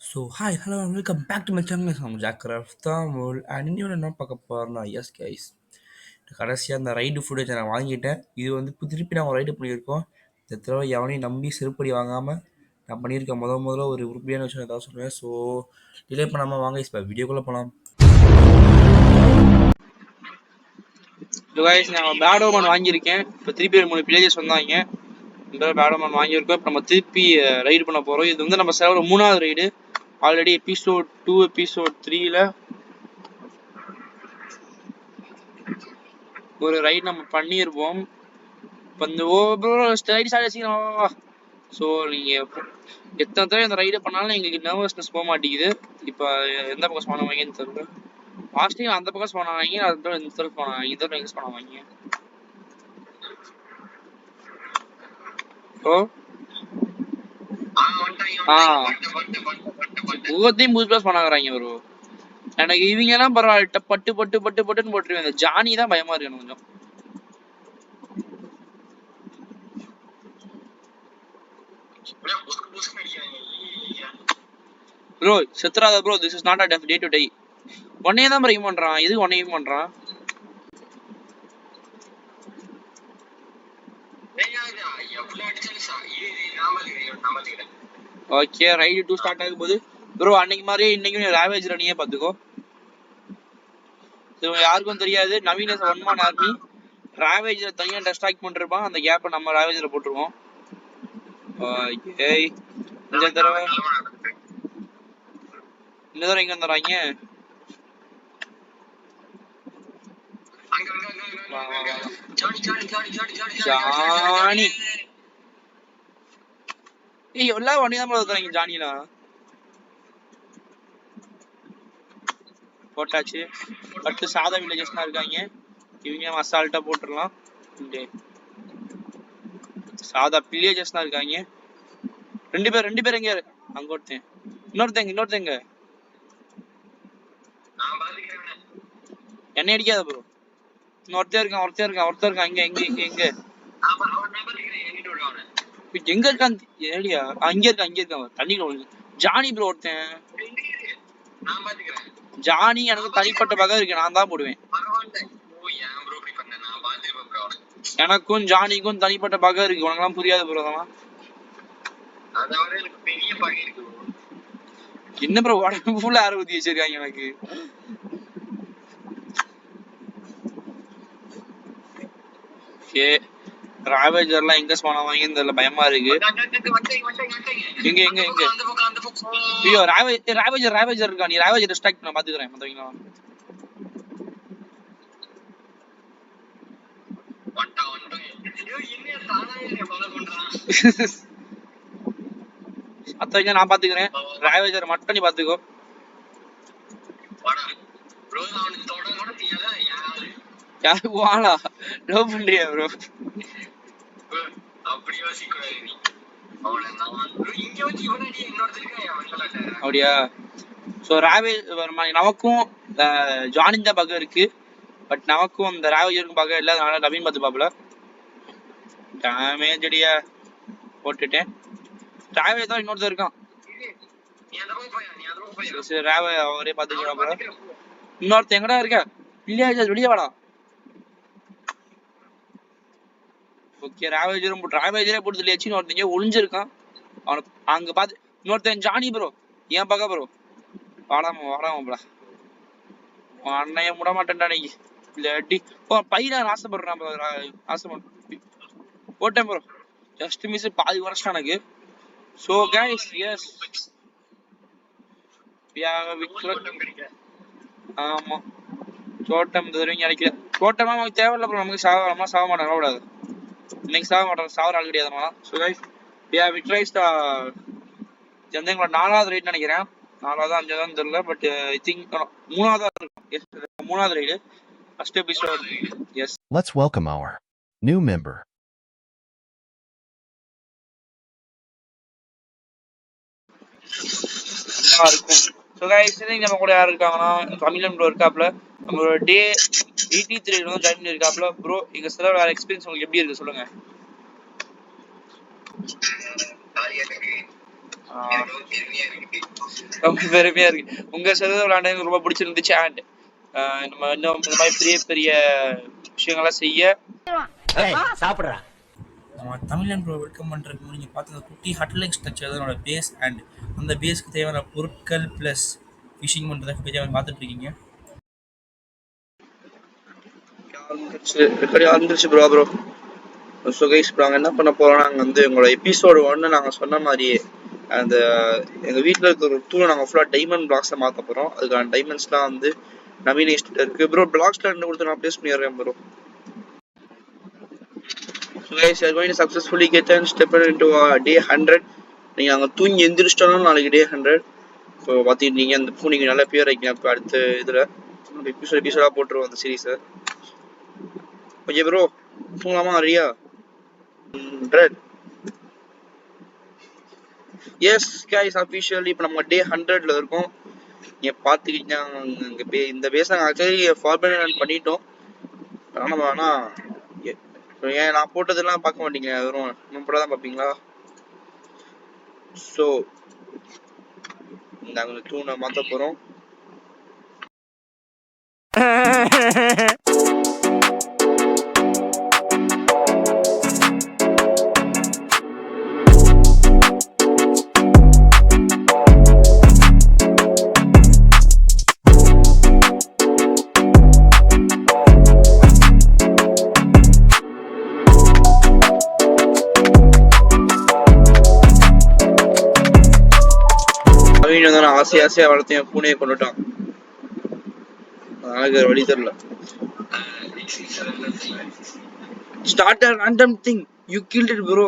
So hi hello welcome back to my channel நம்ம Jackcraft Tamil and இன்னொன்று என்ன பார்க்க போகிறோம்னா எஸ் கைஸ் கடைசியாக அந்த ரைடு ஃபுட்டேஜை நான் வாங்கிட்டேன். இது வந்து திருப்பி நான் ரைடு பண்ணியிருக்கோம். இந்த தடவை எவனையும் நம்பி செருப்படி வாங்காமல் நான் பண்ணியிருக்கேன். முதல்ல ஒரு உருப்படியான விஷயம் ஏதாவது சொல்லுவேன். ஸோ டிலே பண்ணாமல் வாங்க இப்போ வீடியோக்குள்ளே போகலாம். நான் பேடோமன் வாங்கியிருக்கேன். இப்போ திருப்பி 3 பிளேஜஸ் வந்தாங்க. இந்த பேடோமன் வாங்கியிருக்கோம். இப்போ நம்ம திருப்பி ரைடு பண்ண போகிறோம். இது வந்து நம்ம சேனலோட 3வது ரைடு. ஆல்ரெடி எபிசோட் 2 எபிசோட் 3ல ஒரு ரைடு நம்ம பண்ணியிருப்போம். இப்போ இந்த ரைடு ஸ்டார்ட் ஆச்சுக்கலாம். ஸோ நீங்கள் எத்தனை தடவை இந்த ரைடு பண்ணாலும் எங்களுக்கு நர்வஸ்னஸ் போக மாட்டேங்குது. இப்போ எந்த பக்கம் ஸ்பான் வாங்கின்னு தெரியல. லாஸ்ட் டைம் அந்த பக்கம் ஸ்பான் வாங்கி அது இந்த தடவை ஸ்பான் வாங்கி இந்த தடவை எங்கே ஸ்பான் வாங்கி ஒவ்வொருத்தையும் புது பிளஸ் பண்ணாங்க ப்ரோ. எனக்கு இவங்க எல்லாம் பரவாயில்ல, பட்டு பட்டு பட்டு பட்டுன்னு போட்டுருவேன். இந்த ஜானி தான் பயமா இருக்கு எனக்கு கொஞ்சம். ப்ரோ செத்துறாத bro, this is not a day to day. ஒன்னையே தான் ப்ரோ பண்றான். எது ஒன்னையும் பண்றான்? ஓகே ரைடு 2 ஸ்டார்ட் ஆகும் போது ப்ரோ அன்னைக்கு மாதிரி இன்னைக்கும் ராவேஜ் ரனியே பாத்துக்கோ. யாருக்கும் தெரியாது, நவீன 1 man ஆர்மி ராவேஜ்ல தனியா டெஸ்ட்ராக்ட் பண்ணிருப்பான். அந்த கேப்பை நம்ம ராவேஜ்ல போட்டுருவோம். ஓகே இந்த தடவை எங்க வந்துறாங்க? ஜானி எல்லாம் ஒன்னே தான் ஜானிலாம் போட்டாச்சு. பட்டு சாதா வில்லேஜஸ்லாம் இருக்காங்க. இவங்க மசால்ட்டா போட்டுடலாம். சாதா வில்லேஜஸ்லாம் இருக்காங்க. ரெண்டு பேர் எங்க? அங்க ஒருத்தன், இன்னொருத்தங்க என்ன அடிக்காத ப்ரோ. ஒருத்தர் இருக்கான். எங்க இருக்கான்? ஏடியா அங்க இருக்கான் தண்ணிக்குள்ள. ஜானி ப்ரோ ஒருத்தன். ஜானி எனக்கு தனிப்பட்ட பகம் இருக்கு, நான் தான் போடுவேன். எனக்கும் ஜானிக்கும் தனிப்பட்ட பகம் இருக்கு, உனக்கெல்லாம் புரியாது ப்ரோ. என்ன ப்ரோ உடம்பு ஃபுல்லா ஆர ஊத்தி வச்சிருக்காங்க எனக்கு. ஓகே ராவேஜர்லாம் எங்க ஸ்பான் ஆவாங்கன்னு தெரியல, பயமா இருக்கு. எங்க ஐயோ ராவேஜர் இருக்கா? நீ ராவேஜர் டிஸ்ட்ராக்ட் பண்ண பாத்துக்கிறேன். மத்தவங்களா மத்தவங்க நான் பாத்துக்கிறேன். ராவேஜர் மட்டும் நீ பாத்துக்கோ. யாரு வாடா லவ் பண்றியா ப்ரோ? அப்படியா? ஸோ நமக்கும் ஜானின் தான் பக்கம் இருக்கு. பட் நமக்கும் அந்த ராவேஜருக்கும் பக்கம் இல்லை. அதனால நவீன் பார்த்து பாப்பல டேமேஜ் அடியா போட்டுட்டேன். ராவேஜ் தான் இன்னொருத்தர் இருக்கான். ராவே அவரே பாத்துக்கிறாப்ல. இன்னொருத்தர் எங்கடா இருக்க? இல்லையா வெளியே வாடா. ஓகே ராவேஜரே போட்டு இல்லையாச்சு. இன்னொருத்தங்க ஒளிஞ்சிருக்கான். அவனுக்கு அங்க பாத்து இன்னொருத்தன் ஜானி ப்ரோ ஏன் பக்கம் ப்ரோ. வாடாம அண்ணைய முட மாட்டேன்டா இன்னைக்கு. இல்லாட்டி பையன் ஆசைப்படுறான். போட்டேன் ப்ரோ, ஜஸ்ட் மிஸ். பாதி வருஷம் எனக்கு. ஸோ கைஸ் எஸ் ஆமா தோட்டம் தருவீங்க கிடைக்கல. தோட்டமா நமக்கு தேவையில்ல ப்ரோ. நமக்கு சாக மாட்டேன் கூடாது. இன்னைக்கு சாக மாட்டேன், சாவர ஆள் கிடையாது. ஸோ கைஸ் எங்களோட 4வது ரைடு நினைக்கிறேன். 4வது 5வது தெரியல. பட் ஐ திங்க் 3வது இருக்கும். 3வது ride first episode. Yes Let's welcome our new member. நல்லா இருக்கும். ஸோ கைஸ் நம்ம கூட யார் இருக்காங்கன்னா தமிழன் ப்ரோ இருக்காப்ல. நம்மளோட டே 83 வந்து ஜாயின் பண்ணி இருக்காப்ல. ப்ரோ எங்க சிலர் வேற எக்ஸ்பீரியன்ஸ் உங்களுக்கு எப்படி இருக்கு சொல்லுங்க. ரொம்ப பெருமையா இருக்கு. உங்க சர்வர் விளையாட எனக்கு ரொம்ப பிடிச்சிருந்துச்சு. அண்ட் நம்ம இன்னும் இந்த மாதிரி பெரிய பெரிய விஷயங்கள்லாம் செய்ய நம்ம தமிழன் ப்ரோ வெல்கம் பண்ணுறதுக்கு நீங்கள் பார்த்து குட்டி ஹட்லிங் ஸ்ட்ரக்சர் தான் என்னோட பேஸ். அண்ட் அந்த பேஸ்க்கு தேவையான பொருட்கள் ப்ளஸ் ஃபிஷிங் பண்ணுறதை தேவையான பார்த்துட்ருக்கீங்க. ரெக்கார்டி ஆரம்பிச்சிருச்சு ப்ரோ. ஸோ கைஸ் இப்போ நாங்கள் என்ன பண்ண போகிறோம், நாங்கள் வந்து எங்களோட எபிசோடு 1 நாங்கள் சொன்ன மாதிரியே அந்த எங்கள் வீட்டில் இருக்கிற ஒரு டூலை நாங்கள் ஃபுல்லாக டைமண்ட் பிளாக்ஸை மாற்ற போகிறோம். அதுக்கான டைமண்ட்ஸ்லாம் வந்து நவீன எஸ்டேட் இருக்குது ப்ரோ. பிளாக்ஸ்ல இருந்து கொடுத்து நான் ப்ளேஸ் பண்ணிடுறேன் bro. So guys you are going to successfully get and step into day 100. நீங்கள் அங்கே தூங்கி எந்திரிச்சிட்டோம்னா நாளைக்கு டே 100. ஸோ பார்த்துக்கிட்டீங்க அந்த நீங்கள் நல்ல பேர் வைக்கணும். இப்போ அடுத்த இதில் எபிசோடாக போட்டுருவோம் அந்த சீரீஸை. ஓகே ப்ரோ, தூங்கலாமா? ரெடியா? 100. எஸ் கைஸ், அஃபிஷியலி இப்போ நம்ம டே 100ல இருக்கோம். நீங்கள் பார்த்துக்கிட்டீங்க இந்த பேஸை நாங்கள் ஆக்சுவலி ஃபார்வர்ட் பண்ணிட்டோம். ஆனால் ஏன் நான் போட்டதெல்லாம் பார்க்க மாட்டீங்க, வெறும் நம்ம போட தான் பார்ப்பீங்களா? ஸோ நாங்கள் தூணை மாற்ற போகிறோம். ஆசையா வளர்த்து என் பூனையை கொண்டுட்டான். அதனால வழி தெரியல. Start a random thing. You killed it, bro.